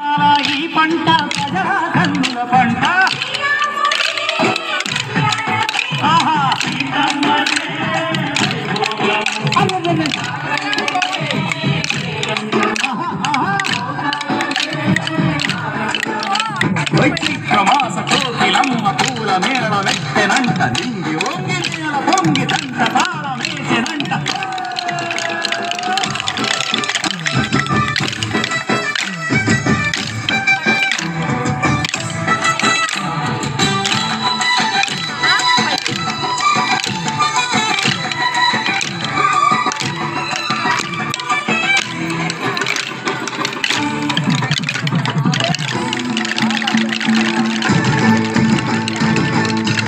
ఈ పంట ప్రజల కన్నుల పంట వైచిత్రమాస కోకిలమ్మ పూల మేళ వెట్టెనంట నింగి ఓంగి నీల పొంగి తంట తాళమేసెనంట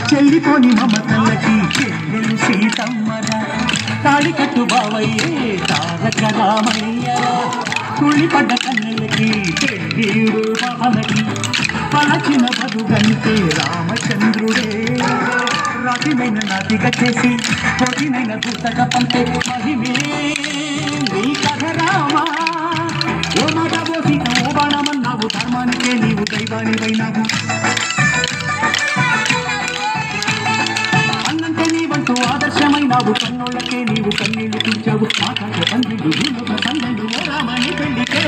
చెల్లిపోని మమతలకి చెల్లెలు సీతమ్మరా తాళి కట్టు బావయ్యే తారక రామయ్యరా తుళ్ళిపడ్డ కన్నెలకి చెల్లీడు మహనకి పలచిన బదుగంటే రామచంద్రుడే రాతినైన నాతిగా చేసి పొడినైన దూతగా పంపే మహిమే నీ కథ రామా ఓ మాట ఓ సీత ఓ బాణమన్నావు ధర్మానికే నీవు దైవానివైనావు ఆదర్శమైనావు కన్నోళ్ళకే నీవు కన్నీళ్లు తీర్చావు ఆకాశ పందిళ్ళు భూముల సందళ్ళు రామని పెళ్లికే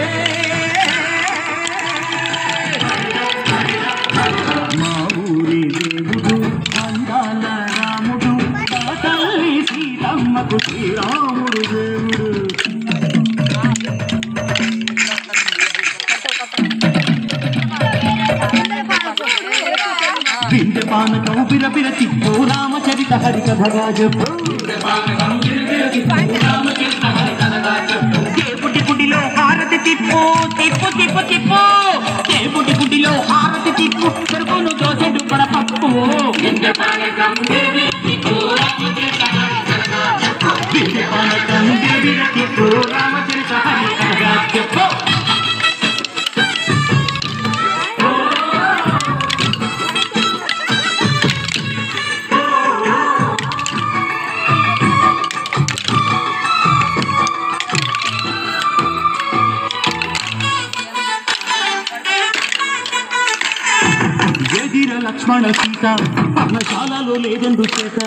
మా ఊరి దేవుడు అందాల రాముడు తల్లి సీతమ్మకు శ్రీరాముడు దేవుడు బిందెపానకం బిరబిర తిప్పు రామచరిత హరికథగా చెప్పు కేపుటి గుడిలో హారతి తిప్పు తిప్పు తిప్పు తిప్పు కేపుటి గుడిలో హారతి తిప్పు చెరుకును దోసెడు పడపప్పు బిందెపానకం బిరబిర తిప్పు రామచరిత హరికథగా చెప్పు లక్ష్మణ సీత పర్ణశాలలో లేదెందు చేత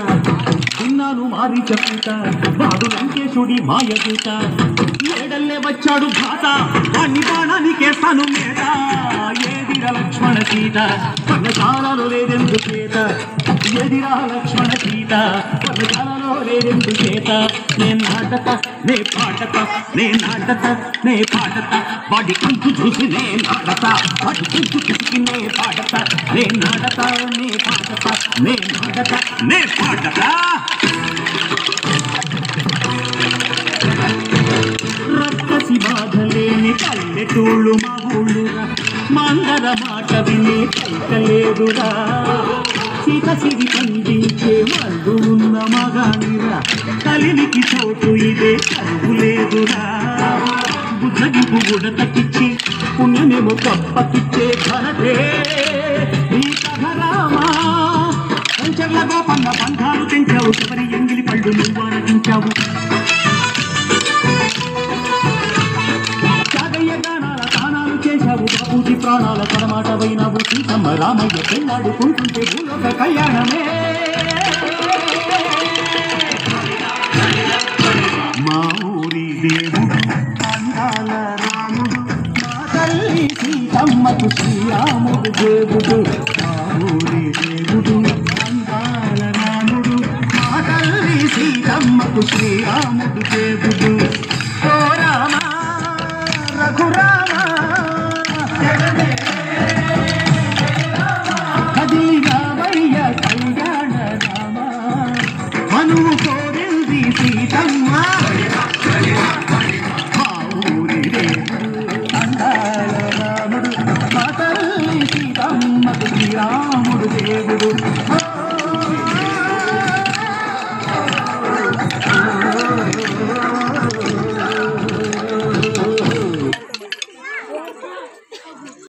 చిన్నాను మారి చెప్పుట వాడు లంకేశుడి మాయదూత ఏడల్లే వచ్చాడు భాత వాణ్ణి బాణానికేస్తాను మేత ఏదిరా లక్ష్మణ సీత పర్ణశాలలో లేదెందు చేత ఏదిరా లక్ష్మణ సీత పర్ణశాలలో లేదెందు చేత నేను నాటత నే పాటత నే నాటత నే పాటత వాడి కంచు చూసి నే నాటత వాడి కంచు చూసి నే పాటత నే నాటత నే పాటత నే నాటత నే పాటత రక్కసి బాధలేని పల్లెటూళ్ళు మా ఊళ్ళురా మందర మాట విని కైకలేదురా సీత సిరి పండించే వాళ్ళు ఉన్న మగానిరా కలినికి చోటు ఇదే కరువు లేదురా బుద్ధగింపు గుడతకిచ్చి పుణ్యమేమో తప్పకిచ్చే ఘనతే నీ కథ రామా పంచర్ల గోపన్న బంధాలు తెంచావు చివరి ఎంగిలి పళ్ళు నువ్వు ఆనగించావు జాగయ్య గానాల తానాలు చేశావు బాపూజీ ప్రాణాల పరమాటవైనావు సీతమ్మ రామయ్య పెళ్ళాడుకుంటుంటే భూలోక కళ్యాణమే మా ఊరి దేవుడు అందాల రాముడు మా తల్లి సీతమ్మకు శ్రీరాముడు దేవుడు మా ఊరి దేవుడు అందాల రాముడు మా తల్లి సీతమ్మకు శ్రీరాముడు దేవుడు ఓ రామ రఘురామ కదిలి రామయ్య కళ్యాణ రామ మనువు కోరింది సీతమ్మ మా ఊరి దేవుడు అందాల రాముడు మా తల్లి సీతమ్మకు శ్రీరాముడు దేవుడు